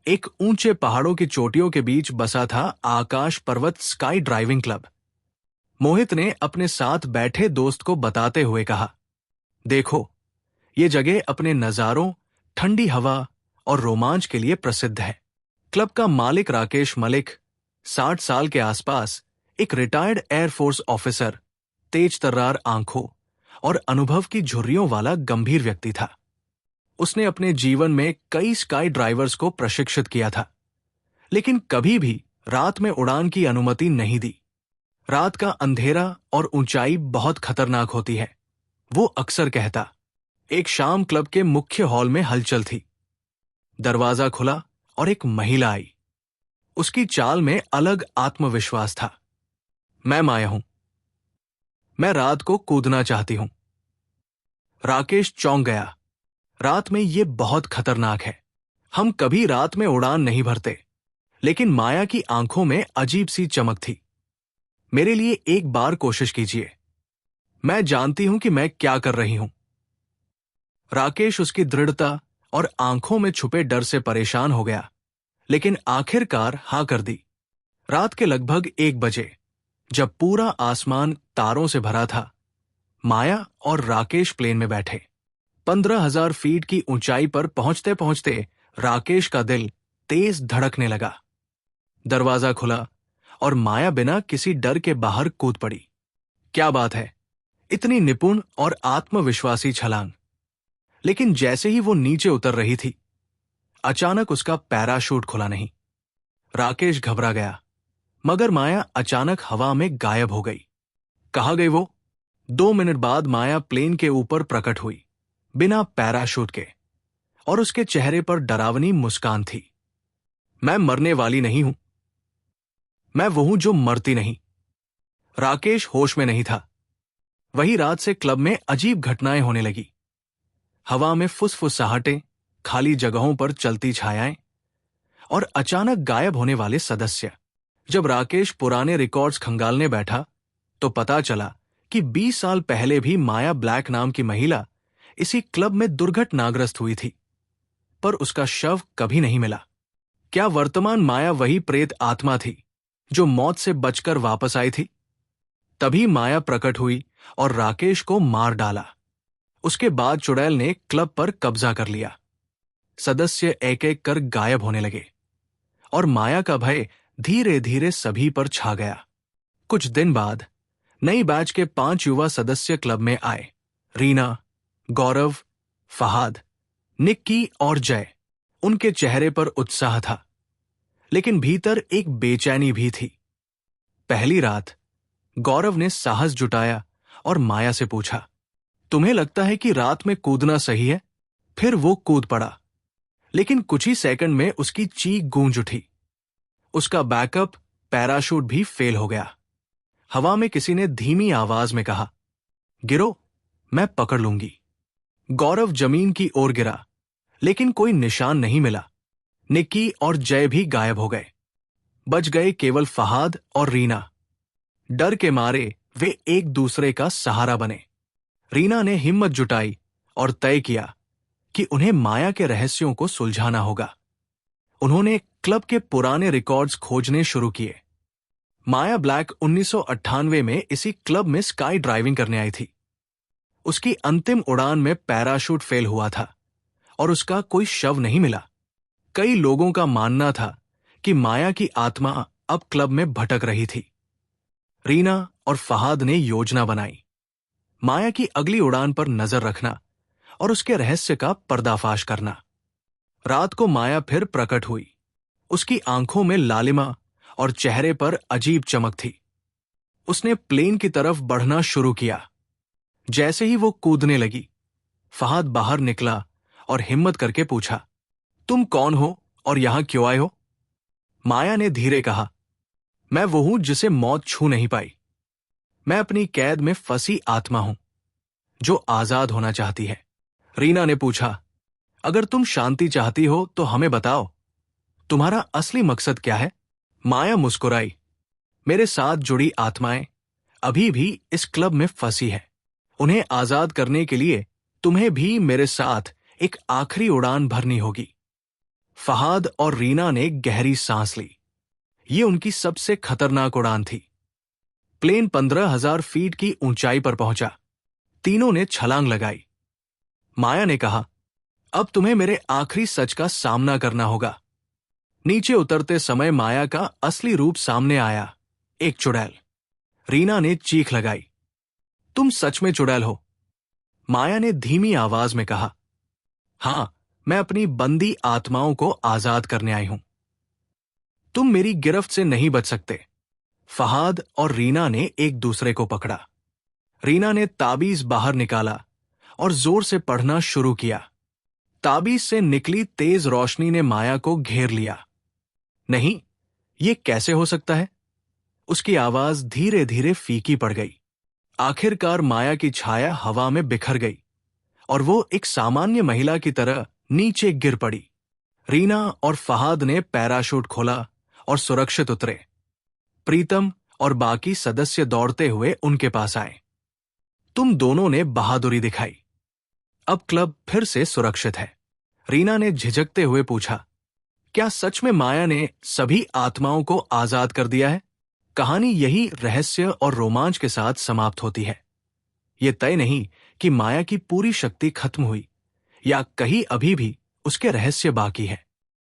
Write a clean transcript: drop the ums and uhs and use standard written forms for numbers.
एक ऊंचे पहाड़ों की चोटियों के बीच बसा था आकाश पर्वत स्काई ड्राइविंग क्लब। मोहित ने अपने साथ बैठे दोस्त को बताते हुए कहा, देखो, ये जगह अपने नजारों, ठंडी हवा और रोमांच के लिए प्रसिद्ध है। क्लब का मालिक राकेश मलिक, 60 साल के आसपास, एक रिटायर्ड एयरफोर्स ऑफिसर, तेज तर्रार आंखों और अनुभव की झुर्रियों वाला गंभीर व्यक्ति था। उसने अपने जीवन में कई स्काई ड्राइवर्स को प्रशिक्षित किया था, लेकिन कभी भी रात में उड़ान की अनुमति नहीं दी। रात का अंधेरा और ऊंचाई बहुत खतरनाक होती है, वो अक्सर कहता। एक शाम क्लब के मुख्य हॉल में हलचल थी। दरवाजा खुला और एक महिला आई। उसकी चाल में अलग आत्मविश्वास था। मैं माया हूं। मैं रात को कूदना चाहती हूं। राकेश चौंक गया। रात में ये बहुत खतरनाक है। हम कभी रात में उड़ान नहीं भरते, लेकिन माया की आंखों में अजीब सी चमक थी। मेरे लिए एक बार कोशिश कीजिए। मैं जानती हूं कि मैं क्या कर रही हूं। राकेश उसकी दृढ़ता और आंखों में छुपे डर से परेशान हो गया, लेकिन आखिरकार हां कर दी। रात के लगभग 1 बजे, जब पूरा आसमान तारों से भरा था, माया और राकेश प्लेन में बैठे। 15,000 फीट की ऊंचाई पर पहुंचते पहुंचते राकेश का दिल तेज धड़कने लगा। दरवाजा खुला और माया बिना किसी डर के बाहर कूद पड़ी। क्या बात है, इतनी निपुण और आत्मविश्वासी छलांग। लेकिन जैसे ही वो नीचे उतर रही थी, अचानक उसका पैराशूट खुला नहीं। राकेश घबरा गया, मगर माया अचानक हवा में गायब हो गई। कहाँ गई वो? 2 मिनट बाद माया प्लेन के ऊपर प्रकट हुई, बिना पैराशूट के, और उसके चेहरे पर डरावनी मुस्कान थी। मैं मरने वाली नहीं हूं। मैं वो हूं जो मरती नहीं। राकेश होश में नहीं था। वही रात से क्लब में अजीब घटनाएं होने लगी। हवा में फुसफुसाहटें, खाली जगहों पर चलती छायाएं और अचानक गायब होने वाले सदस्य। जब राकेश पुराने रिकॉर्ड्स खंगालने बैठा, तो पता चला कि 20 साल पहले भी माया ब्लैक नाम की महिला इसी क्लब में दुर्घटनाग्रस्त हुई थी, पर उसका शव कभी नहीं मिला। क्या वर्तमान माया वही प्रेत आत्मा थी जो मौत से बचकर वापस आई थी? तभी माया प्रकट हुई और राकेश को मार डाला। उसके बाद चुड़ैल ने क्लब पर कब्जा कर लिया। सदस्य एक एक कर गायब होने लगे और माया का भय धीरे धीरे सभी पर छा गया। कुछ दिन बाद नई बैच के 5 युवा सदस्य क्लब में आए। रीना, गौरव, फहाद, निक्की और जय। उनके चेहरे पर उत्साह था, लेकिन भीतर एक बेचैनी भी थी। पहली रात गौरव ने साहस जुटाया और माया से पूछा, तुम्हें लगता है कि रात में कूदना सही है? फिर वो कूद पड़ा, लेकिन कुछ ही सेकंड में उसकी चीख गूंज उठी। उसका बैकअप पैराशूट भी फेल हो गया। हवा में किसी ने धीमी आवाज में कहा, गिरो, मैं पकड़ लूंगी। गौरव जमीन की ओर गिरा, लेकिन कोई निशान नहीं मिला। निक्की और जय भी गायब हो गए। बच गए केवल फहाद और रीना। डर के मारे वे एक दूसरे का सहारा बने। रीना ने हिम्मत जुटाई और तय किया कि उन्हें माया के रहस्यों को सुलझाना होगा। उन्होंने क्लब के पुराने रिकॉर्ड्स खोजने शुरू किए। माया ब्लैक 1998 में इसी क्लब में स्काई ड्राइविंग करने आई थी। उसकी अंतिम उड़ान में पैराशूट फेल हुआ था और उसका कोई शव नहीं मिला। कई लोगों का मानना था कि माया की आत्मा अब क्लब में भटक रही थी। रीना और फहाद ने योजना बनाई, माया की अगली उड़ान पर नजर रखना और उसके रहस्य का पर्दाफाश करना। रात को माया फिर प्रकट हुई। उसकी आंखों में लालिमा और चेहरे पर अजीब चमक थी। उसने प्लेन की तरफ बढ़ना शुरू किया। जैसे ही वो कूदने लगी, फहाद बाहर निकला और हिम्मत करके पूछा, तुम कौन हो और यहां क्यों आए हो? माया ने धीरे कहा, मैं वो हूं जिसे मौत छू नहीं पाई। मैं अपनी कैद में फंसी आत्मा हूं जो आजाद होना चाहती है। रीना ने पूछा, अगर तुम शांति चाहती हो तो हमें बताओ, तुम्हारा असली मकसद क्या है? माया मुस्कुराई, मेरे साथ जुड़ी आत्माएं अभी भी इस क्लब में फंसी है। उन्हें आजाद करने के लिए तुम्हें भी मेरे साथ एक आखिरी उड़ान भरनी होगी। फहाद और रीना ने गहरी सांस ली। ये उनकी सबसे खतरनाक उड़ान थी। प्लेन 15,000 फीट की ऊंचाई पर पहुंचा। तीनों ने छलांग लगाई। माया ने कहा, अब तुम्हें मेरे आखिरी सच का सामना करना होगा। नीचे उतरते समय माया का असली रूप सामने आया, एक चुड़ैल। रीना ने चीख लगाई, तुम सच में चुड़ैल हो? माया ने धीमी आवाज में कहा, हां, मैं अपनी बंदी आत्माओं को आजाद करने आई हूं। तुम मेरी गिरफ्त से नहीं बच सकते। फहाद और रीना ने एक दूसरे को पकड़ा। रीना ने ताबीज बाहर निकाला और जोर से पढ़ना शुरू किया। ताबीज से निकली तेज रोशनी ने माया को घेर लिया। नहीं, ये कैसे हो सकता है? उसकी आवाज धीरे धीरे फीकी पड़ गई। आखिरकार माया की छाया हवा में बिखर गई और वो एक सामान्य महिला की तरह नीचे गिर पड़ी। रीना और फहाद ने पैराशूट खोला और सुरक्षित उतरे। प्रीतम और बाकी सदस्य दौड़ते हुए उनके पास आए। तुम दोनों ने बहादुरी दिखाई। अब क्लब फिर से सुरक्षित है। रीना ने झिझकते हुए पूछा, क्या सच में माया ने सभी आत्माओं को आजाद कर दिया है? कहानी यही रहस्य और रोमांच के साथ समाप्त होती है। यह तय नहीं कि माया की पूरी शक्ति खत्म हुई या कहीं अभी भी उसके रहस्य बाकी है।